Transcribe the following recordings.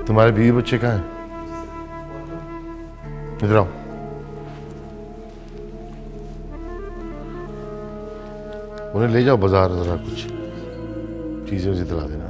तुम्हारे बीवी बच्चे कहाँ हैं? इधर आओ। उन्हें ले जाओ बाजार, जरा कुछ चीजें मुझे दिला देना।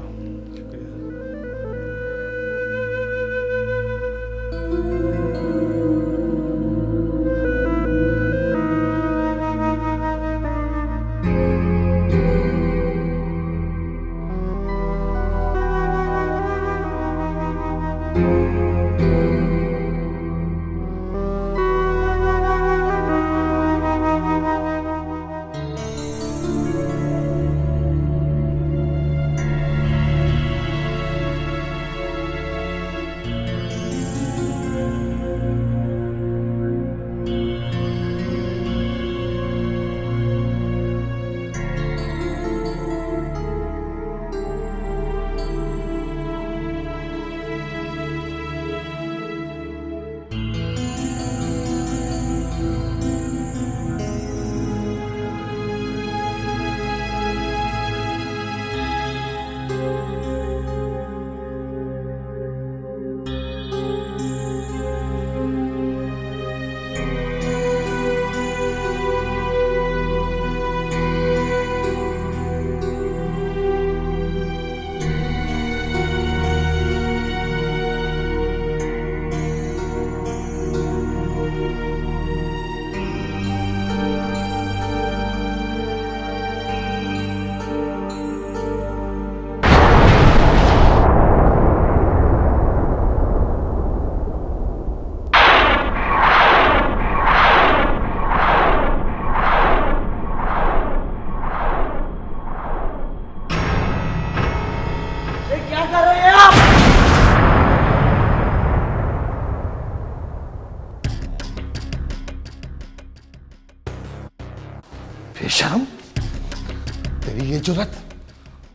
बेशर्म, तेरी ये जुर्रत!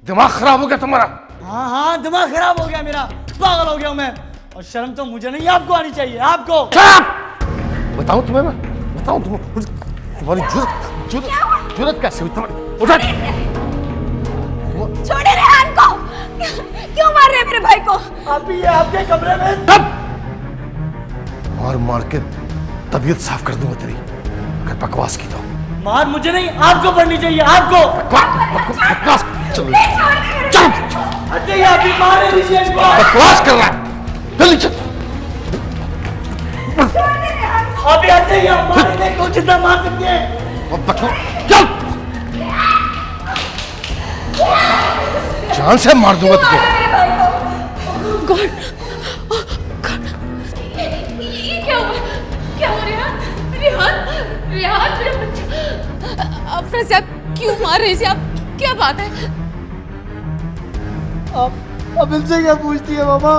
दिमाग खराब हो गया तुम्हारा? हाँ हाँ, दिमाग खराब हो गया मेरा, पागल हो गया हूं मैं। और शर्म तो मुझे नहीं, आपको आनी चाहिए, आपको। बताऊं तुम्हें मैं, बताऊं तुम्हारी जुर्रत कैसे हुई तुम्हारी? उठा! छोड़े रेहान को। क्यों मार रहे हैं मेरे भाई को? आप ही आपके कमरे में। मार मार के तबीयत साफ कर दूंगा तेरी, अगर बकवास की तो। मार मुझे नहीं, आपको पड़नी चाहिए, आपको। बकवास! चलो चलो, अच्छा ये अभी मारे ऋषेश को। बकवास कर रहा है, जल्दी चल। अभी अच्छा ही मारने को जितना मार सकते हैं। बकवास, चल। जान से मार दूंगा तुझे। गॉड, ये क्या हुआ? क्या हो रहा है? रेहान मेरा बच्चा। अफरा से आप क्यों मार रहे थे? आप क्या बात है? अब इनसे क्या पूछती है मामा?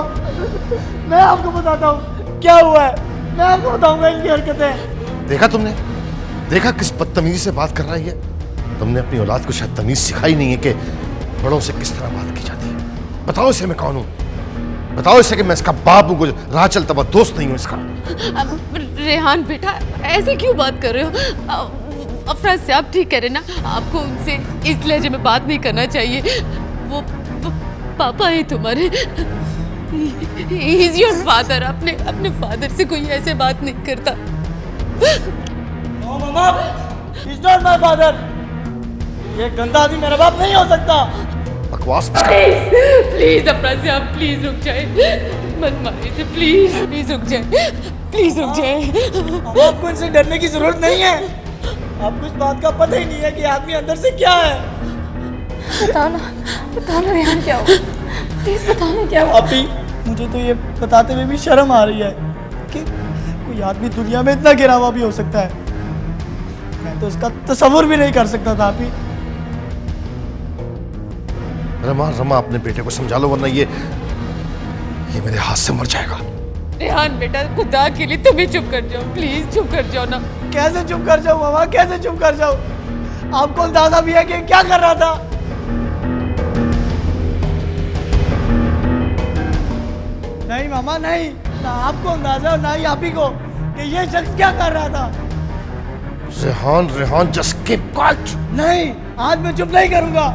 मैं आपको बताता हूँ क्या हुआ है, मैं आपको बताऊंगा इनकी हरकतें। देखा तुमने? देखा किस बदतमीजी से बात कर रहा है ये? तुमने अपनी औलाद को शायद तमीज सिखाई नहीं है कि बड़ों से किस तरह बात की जाती है। बताओ इसे मैं कौन हूँ? बताओ इसे कि मैं इसका बाप हूँ, राह चलता हुआ दोस्त नहीं हूँ इसका। रेहान बेटा, ऐसे क्यों बात कर रहे हो? अफरा से आप ठीक कह रहे ना, आपको उनसे इस लहजे में बात नहीं करना चाहिए। वो पापा है तुम्हारे, He's your father। अपने फादर से कोई ऐसे बात नहीं करता। No mama, he's not my father। ये गंदा आदमी मेरा बाप नहीं हो सकता। बकवास! प्लीज अफरा से आप प्लीज रुक जाए, मत मारिए इसे, प्लीज रुक जाए, प्लीज रुक जाए। आपको इनसे डरने की जरूरत नहीं है, आपको इस बात का पता ही नहीं है कि आदमी अंदर से क्या है। बताना रेहान क्या हुआ? प्लीज बताना क्या हुआ? अभी मुझे तो ये बताते हुए भी शर्म आ रही है कि कोई आदमी दुनिया में इतना गिरा हुआ भी हो सकता है। मैं तो इसका तस्वुर भी नहीं कर सकता था। अभी रमा अपने बेटे को समझा लो, वरना ये मेरे हाथ से मर जाएगा। रेहान बेटा, खुदा के लिए तुम्हें चुप कर जाओ, प्लीज चुप कर जाओ ना। कैसे चुप कर जाऊं मामा, कैसे चुप कर जाऊं? आपको अंदाजा भी है कि क्या कर रहा था? नहीं मामा नहीं, ना आपको अंदाजा और ना ही आप ही को कि ये शख्स क्या कर रहा था। Rehan just keep quiet. नहीं, आज मैं चुप नहीं करूंगा।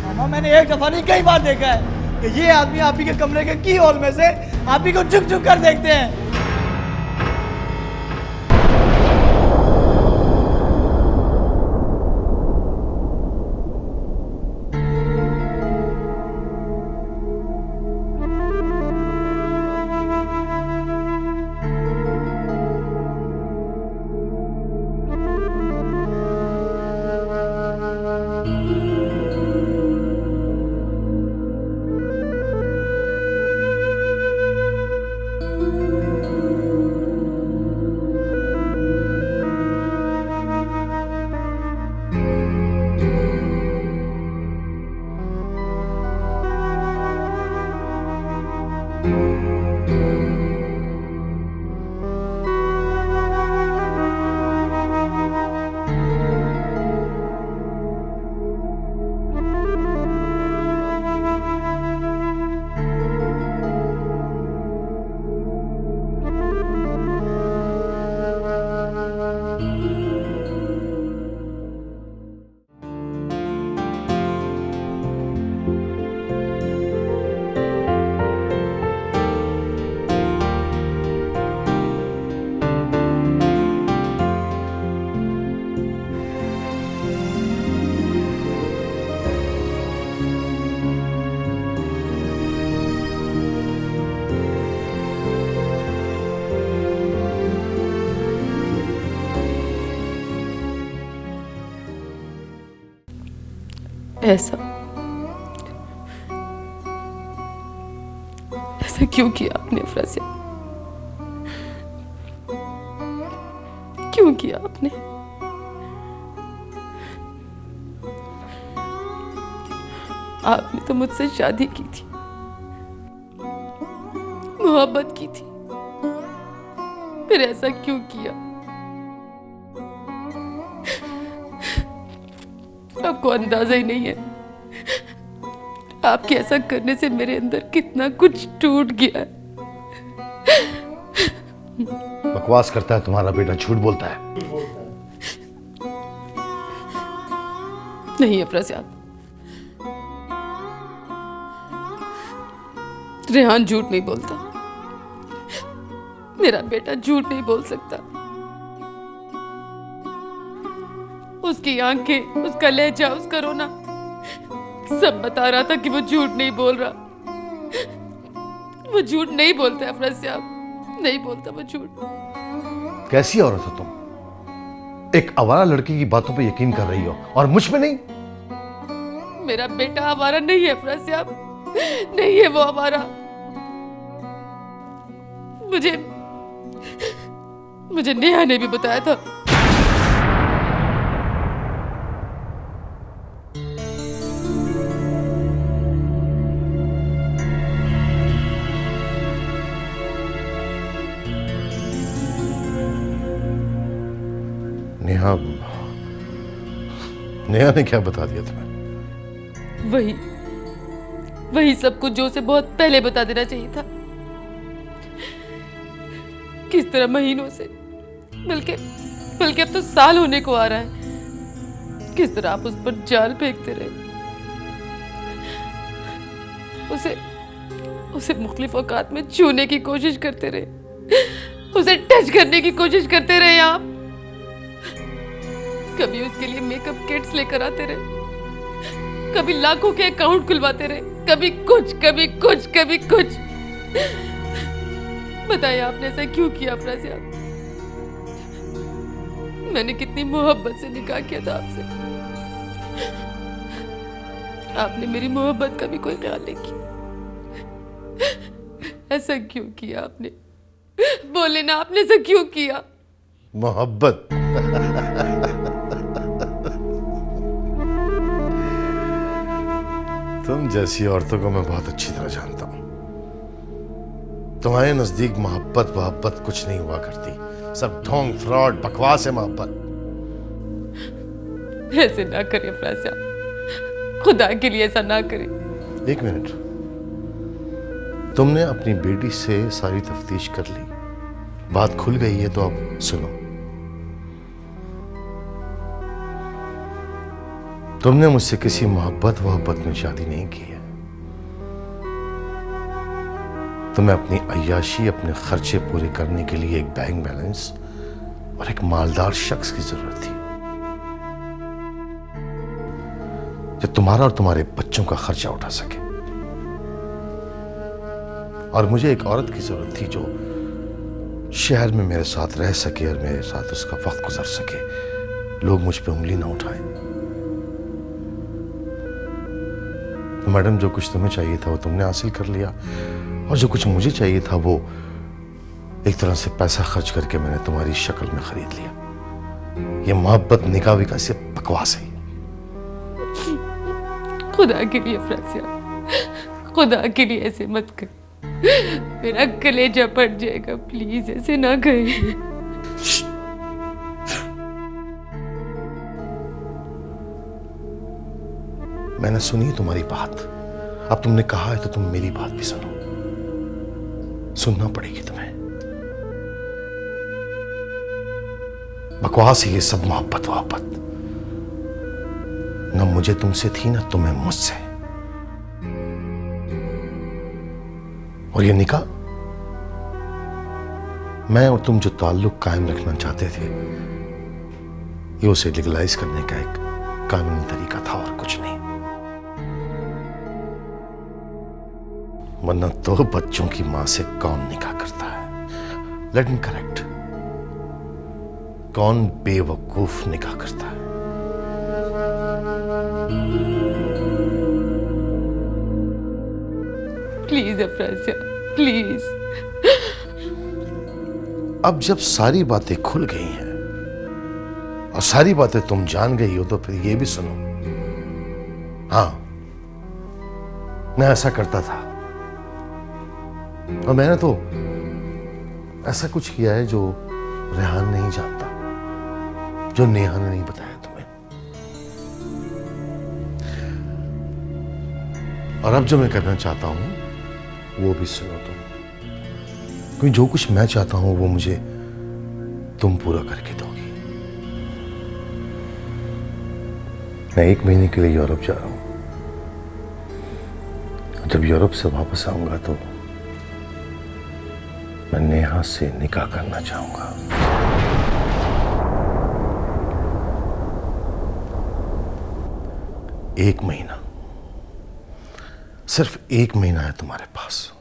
मामा मैंने एक दफा नहीं कई बार देखा है कि ये आदमी आप ही के कमरे के की होल में से आप ही को झुक झुक कर देखते हैं। ऐसा ऐसा क्यों किया आपने अफरासिया? क्यों किया आपने? आपने तो मुझसे शादी की थी, मोहब्बत की थी, फिर ऐसा क्यों किया? आपको अंदाजा ही नहीं है आपके ऐसा करने से मेरे अंदर कितना कुछ टूट गया है। बकवास करता है तुम्हारा बेटा, झूठ बोलता है। नहीं अफरासिया, रेहान झूठ नहीं बोलता, मेरा बेटा झूठ नहीं बोल सकता। उसकी आंखें, उसका लहजा, उसका रोना सब बता रहा था कि वो झूठ नहीं बोल रहा। वो झूठ नहीं बोलता है अफरासिया, नहीं बोलता वो झूठ। कैसी औरत हो तुम? एक आवारा लड़की की बातों पे यकीन कर रही हो और मुझ पे नहीं। मेरा बेटा आवारा नहीं है अफरासिया, नहीं है वो आवारा। मुझे नेहा ने भी बताया था। नेहा ने क्या बता दिया तुम्हें? वही सब कुछ जो उसे बहुत पहले बता देना चाहिए था। किस तरह महीनों से, बल्कि अब तो साल होने को आ रहा है, किस तरह आप उस पर जाल फेंकते रहे, उसे मुख्तलिफ औकात में छूने की कोशिश करते रहे, उसे टच करने की कोशिश करते रहे आप। कभी उसके लिए मेकअप किट्स लेकर आते रहे, कभी लाखों के अकाउंट खुलवाते रहे, कभी कुछ कभी कुछ कभी कुछ। बताइए आपने ऐसा क्यों किया अफरासिया? मैंने कितनी मोहब्बत से निकाह किया था आपसे, आपने मेरी मोहब्बत का भी कोई ख्याल नहीं किया। ऐसा क्यों किया आपने? बोले ना, आपने ऐसा क्यों किया? मोहब्बत? तुम जैसी औरतों को मैं बहुत अच्छी तरह जानता हूं। तुम्हारे नजदीक मोहब्बत कुछ नहीं हुआ करती, सब ढोंग, फ्रॉड, बकवास है मोहब्बत। ऐसे ना करिए अफरासिया, खुदा के लिए ऐसा ना करें। एक मिनट, तुमने अपनी बेटी से सारी तफ्तीश कर ली, बात खुल गई है, तो अब सुनो। तुमने मुझसे किसी मोहब्बत में शादी नहीं की है। तुम्हें अपनी अय्याशी, अपने खर्चे पूरे करने के लिए एक बैंक बैलेंस और एक मालदार शख्स की जरूरत थी जो तुम्हारा और तुम्हारे बच्चों का खर्चा उठा सके। और मुझे एक औरत की जरूरत थी जो शहर में मेरे साथ रह सके और मेरे साथ उसका वक्त गुजार सके, लोग मुझ पे उंगली ना उठाएं। तो मैडम, जो कुछ तुम्हें चाहिए था वो तुमने हासिल कर लिया, और जो कुछ मुझे चाहिए था वो एक तरह से पैसा खर्च करके मैंने तुम्हारी शक्ल में खरीद लिया। ये मोहब्बत निकाह विकाह से बकवास है। खुदा के लिए अफरासिया, खुदा के लिए ऐसे मत कर, मेरा कलेजा फट जाएगा। प्लीज ऐसे ना कहे। मैंने सुनी तुम्हारी बात, अब तुमने कहा है तो तुम मेरी बात भी सुनो। सुनना पड़ेगी तुम्हें। बकवास है ये सब मोहब्बत वोहब्बत। न मुझे तुमसे थी न तुम्हें मुझसे। और ये निकाह, मैं और तुम जो ताल्लुक कायम रखना चाहते थे, ये उसे लीगलाइज करने का एक कानूनी तरीका था और कुछ नहीं। वरना तो बच्चों की मां से कौन निकाह करता है? लेट मी करेक्ट, कौन बेवकूफ निकाह करता है? Please Afrasiya, please. अब जब सारी बातें खुल गई हैं और सारी बातें तुम जान गई हो, तो फिर ये भी सुनो। हाँ, मैं ऐसा करता था, और मैंने तो ऐसा कुछ किया है जो रेहान नहीं जानता, जो नेहा ने नहीं बताया तुम्हें। और अब जो मैं करना चाहता हूं वो भी सुनो तुम, क्योंकि जो कुछ मैं चाहता हूं वो मुझे तुम पूरा करके दोगी। मैं 1 महीने के लिए यूरोप जा रहा हूं। जब यूरोप से वापस आऊंगा तो मैं नेहा से निकाह करना चाहूंगा। 1 महीना, सिर्फ 1 महीना है तुम्हारे पास।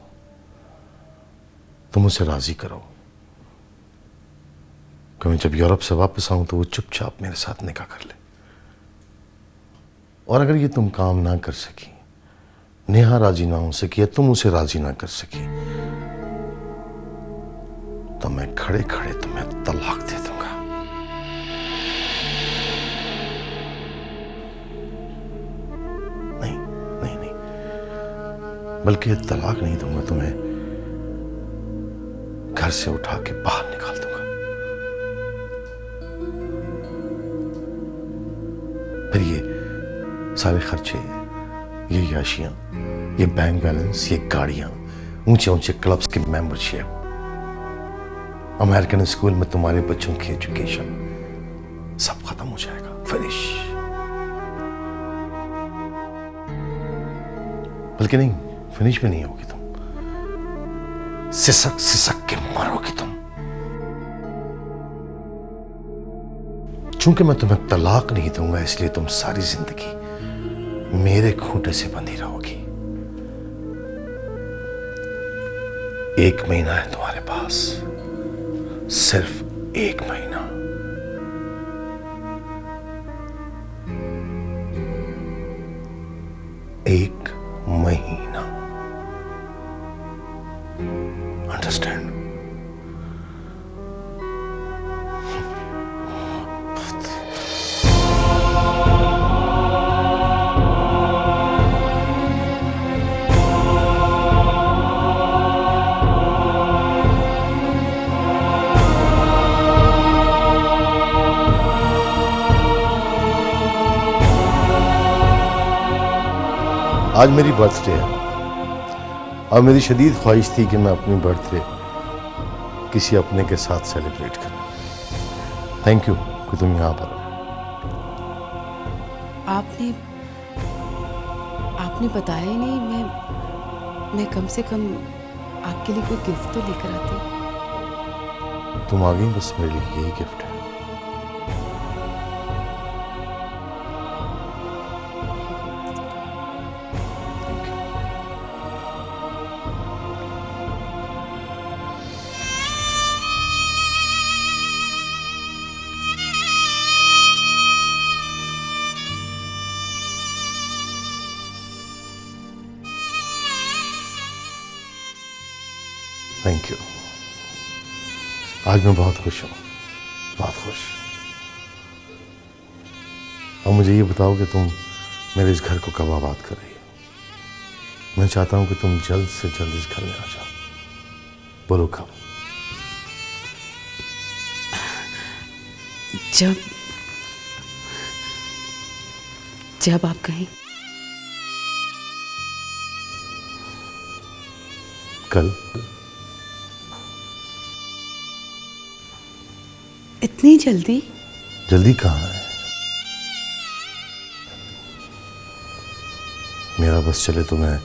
तुम उसे राजी करो, क्योंकि जब यूरोप से वापस आऊं तो वो चुपचाप मेरे साथ निकाह कर ले। और अगर ये तुम काम ना कर सकी, नेहा राजी ना हो सकी या तुम उसे राजी ना कर सकी, तो मैं खड़े खड़े तुम्हें तलाक दे दूंगा। नहीं नहीं नहीं, बल्कि तलाक नहीं दूंगा, तुम्हें घर से उठा के बाहर निकाल दूंगा। फिर ये सारे खर्चे, ये याशियां, ये बैंक बैलेंस, ये गाड़ियां, ऊंचे ऊंचे क्लब्स की मेंबरशिप, अमेरिकन स्कूल में तुम्हारे बच्चों की एजुकेशन, सब खत्म हो जाएगा। फिनिश। बल्कि नहीं, फिनिश भी नहीं होगी तुम, सिसक सिसक के मरोगी तुम। चूंकि मैं तुम्हें तलाक नहीं दूंगा, इसलिए तुम सारी जिंदगी मेरे खूंटे से बंधी रहोगी। 1 महीना है तुम्हारे पास, सिर्फ 1 महीना। एक महीना, अंडरस्टैंड? आज मेरी बर्थडे है और मेरी शदीद ख्वाहिश थी कि मैं अपनी बर्थडे किसी अपने के साथ सेलिब्रेट करूं। थैंक यू कि तुम यहां पर हो। आपने बताया ही नहीं। मैं कम से कम आपके लिए कोई गिफ्ट तो लेकर आती। तुम आ गई, बस मेरे लिए यही गिफ्ट है। Thank you. आज मैं बहुत खुश हूं, बहुत खुश। अब मुझे ये बताओ कि तुम मेरे इस घर को कब आबाद कर रही हो। मैं चाहता हूं कि तुम जल्द से जल्द इस घर में आ जाओ। बोलो कब? जब आप कहें। कल? इतनी जल्दी? जल्दी कहाँ है? मेरा बस चले तो मैं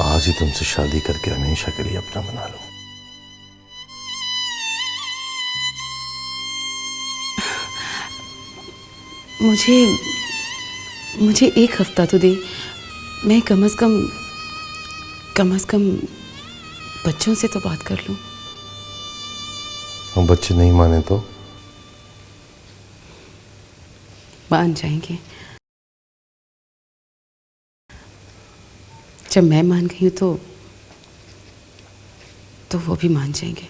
आज ही तुमसे शादी करके हमेशा के लिए अपना बना लूं। मुझे एक हफ्ता तो दे। मैं कम से कम बच्चों से तो बात कर लूं। हम बच्चे नहीं माने तो? मान जाएंगे। जब मैं मान गई हूं तो वो भी मान जाएंगे।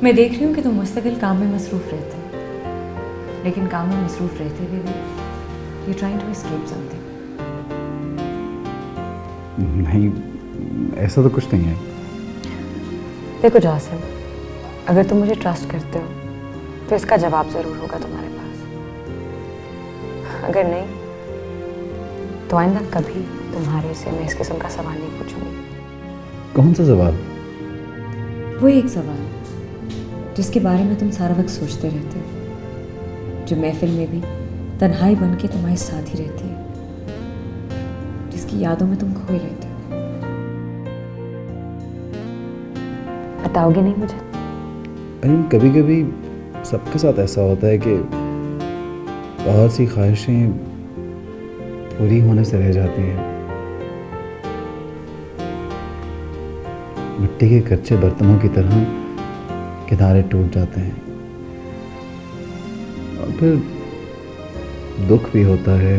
मैं देख रही हूँ कि तुम मुस्तकिल काम में मसरूफ़ रहते हो, लेकिन काम में मसरूफ़ रहते हुए भी you trying to escape something. नहीं, ऐसा तो कुछ नहीं है। देखो जासिम, अगर तुम मुझे ट्रस्ट करते हो तो इसका जवाब ज़रूर होगा तुम्हारे पास। अगर नहीं तो आइंदा कभी तुम्हारे से मैं इस किस्म का सवाल नहीं पूछूंगी। कौन सा सवाल? वो एक सवाल जिसके बारे में तुम सारा वक्त सोचते रहते हो, जो महफिल में भी तन्हाई बन के तुम्हारे साथ ही रहती है, जिसकी यादों में तुम खोए रहते हो। बताओगे नहीं मुझे? अरे कभी कभी सबके साथ ऐसा होता है कि बहुत सी ख्वाहिशें पूरी होने से रह जाती हैं। मिट्टी के कच्चे बर्तनों की तरह किनारे टूट जाते हैं और फिर दुख भी होता है,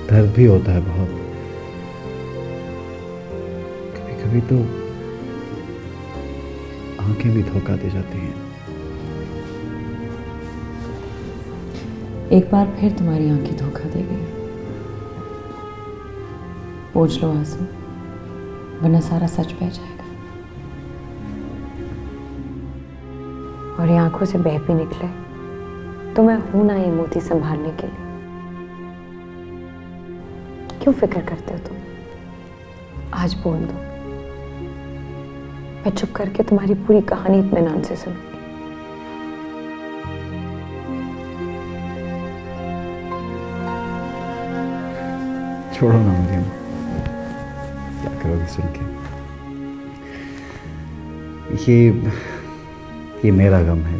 दर्द भी होता है बहुत। कभी कभी तो आंखें भी धोखा दे जाती हैं। एक बार फिर तुम्हारी आंखें धोखा दे गई। पूछ लो आंसू, वरना सारा सच बह जाएगा और ये आंखों से बह भी निकले तो मैं हूं ना ये मोती संभालने के लिए। क्यों फिक्र करते हो तुम? आज बोल दो, मैं चुप करके तुम्हारी पूरी कहानी इत्मीनान से सुनूंगी। छोड़ो ना मुझे, क्या करोगी सुन के? ये मेरा गम है,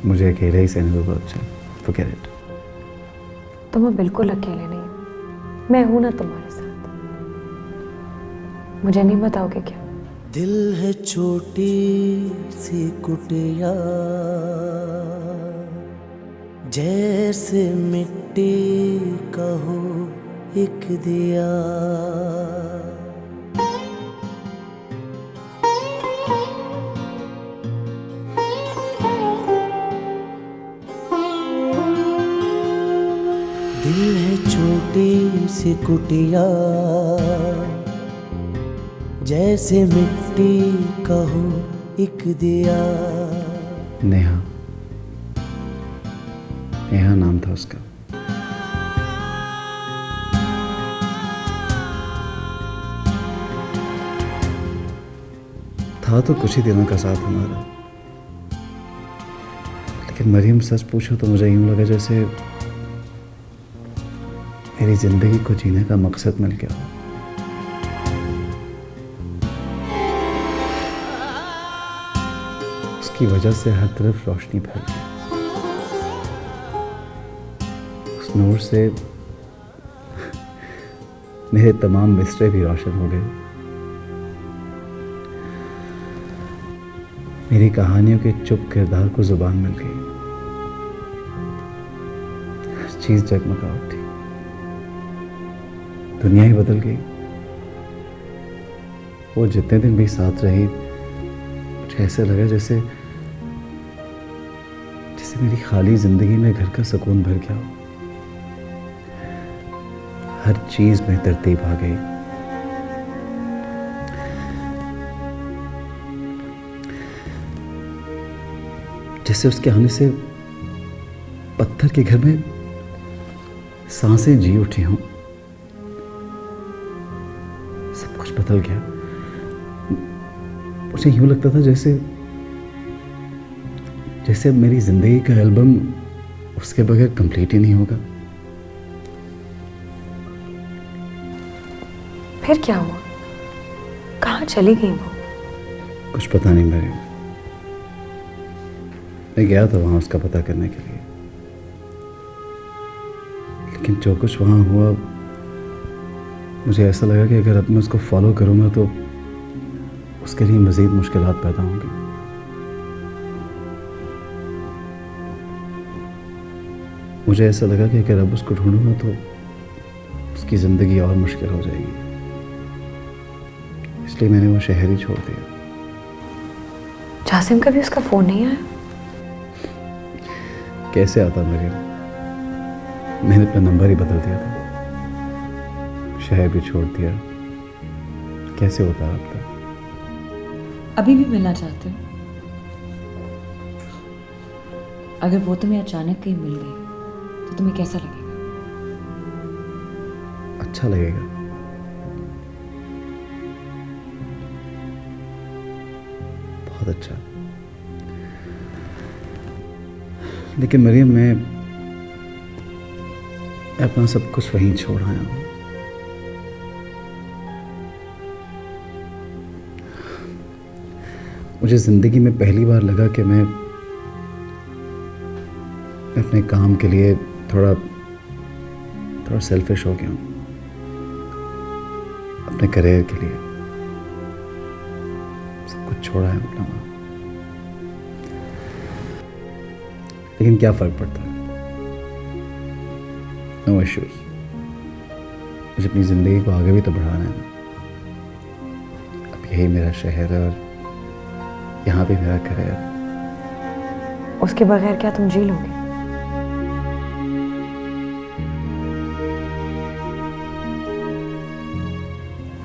मुझे अकेले ही सहने दो तो अच्छा। Forget it। तो मैं बिल्कुल अकेले नहीं हूं, मैं हूं ना तुम्हारे साथ। मुझे नहीं बताओगे क्या? दिल है छोटी सी कुटिया, जैसे मिट्टी का हो एक दिया। दिल है छोटी सी कुटिया, जैसे मिट्टी का हो एक दिया। नेहा, नेहा नाम था उसका। था तो कुछ ही दिनों का साथ हमारा, लेकिन मरियम सच पूछो तो मुझे यूं लगा जैसे मेरी जिंदगी को जीने का मकसद मिल गया हो। उसकी वजह से हर तरफ रोशनी फैल गई। उस नूर से मेरे तमाम बिस्तरे भी रोशन हो गए। मेरी कहानियों के चुप किरदार को जुबान मिल गई। हर चीज जगमगा उठी, दुनिया ही बदल गई। वो जितने दिन भी साथ रही, मुझे ऐसे लगा जैसे मेरी खाली जिंदगी में घर का सुकून भर गया हो। हर चीज में तरतीब आ गई। जैसे उसके आने से पत्थर के घर में सांसें जी उठी हों। सब कुछ बदल गया। मुझे यूं लगता था जैसे अब मेरी जिंदगी का एल्बम उसके बगैर कंप्लीट ही नहीं होगा। फिर क्या हुआ? कहाँ चली गई वो? कुछ पता नहीं मेरे। मैं गया था वहां उसका पता करने के लिए, लेकिन जो कुछ वहां हुआ, मुझे ऐसा लगा कि अगर अब मैं उसको फॉलो करूंगा तो उसके लिए मजीद मुश्किलात पैदा होंगी। मुझे ऐसा लगा कि अगर अब उसको ढूंढूंगा तो उसकी जिंदगी और मुश्किल हो जाएगी। इसलिए मैंने वो शहर ही छोड़ दिया। जासिम का भी उसका फोन नहीं आया? कैसे आता मरियम? मैंने अपना नंबर ही बदल दिया था, शहर भी छोड़ दिया। कैसे होता रहा? अभी भी मिलना चाहते हो? अगर वो तुम्हें अचानक कहीं मिल गई तो तुम्हें कैसा लगेगा? अच्छा लगेगा। बहुत अच्छा। लेकिन मरियम, मैं अपना सब कुछ वहीं छोड़ आया हूं। मुझे जिंदगी में पहली बार लगा कि मैं अपने काम के लिए थोड़ा सेल्फिश हो गया हूं। अपने करियर के लिए सब कुछ छोड़ा है अपना। लेकिन क्या फर्क पड़ता है? No issues. मुझे अपनी जिंदगी को आगे भी तो बढ़ाना है। अब यही मेरा शहर है और यहाँ भी मेरा करियर। उसके बगैर क्या तुम जी लोगे?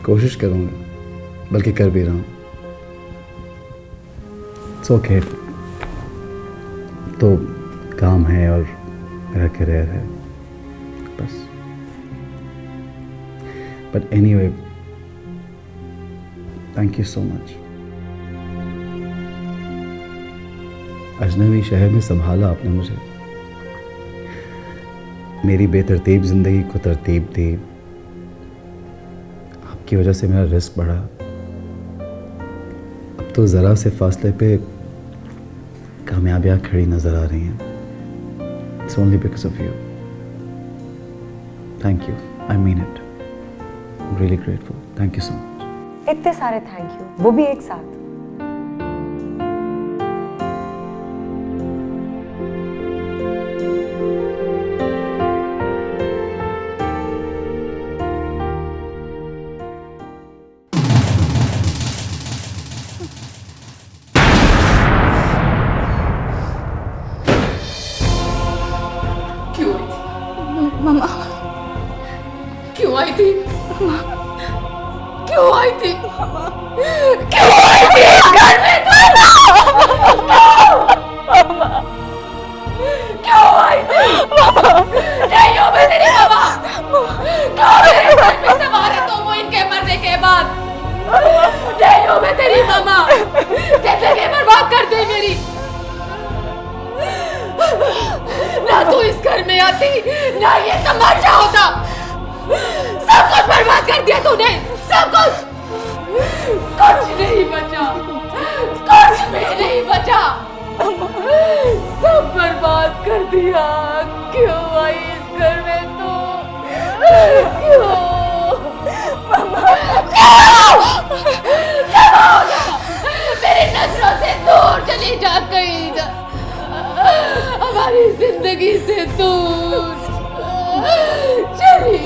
कोशिश करूंगा, बल्कि कर भी रहा हूं। It's okay. तो काम है और मेरा करियर है बस। But anyway, thank you so much. अजनबी शहर में संभाला आपने मुझे। मेरी बेतरतीब जिंदगी को तरतीब दी। आपकी वजह से मेरा रिस्क बढ़ा। अब तो जरा से फासले पे कामयाबियां खड़ी नजर आ रही हैं। It's only because of you. Thank you, I mean it. I am really grateful. Thank you so much. इतने सारे थैंक यू, वो भी एक साथ। मम्मा नहीं आती, ना ये तमाशा होता। सब कुछ बर्बाद कर दिया तूने, सब कुछ। कुछ नहीं बचा, कुछ भी नहीं बचा, सब बर्बाद कर दिया। क्यों आई इस घर में तू? क्यों? मेरी नजरों से दूर चली जा कहीं, हमारी जिंदगी से दूर चली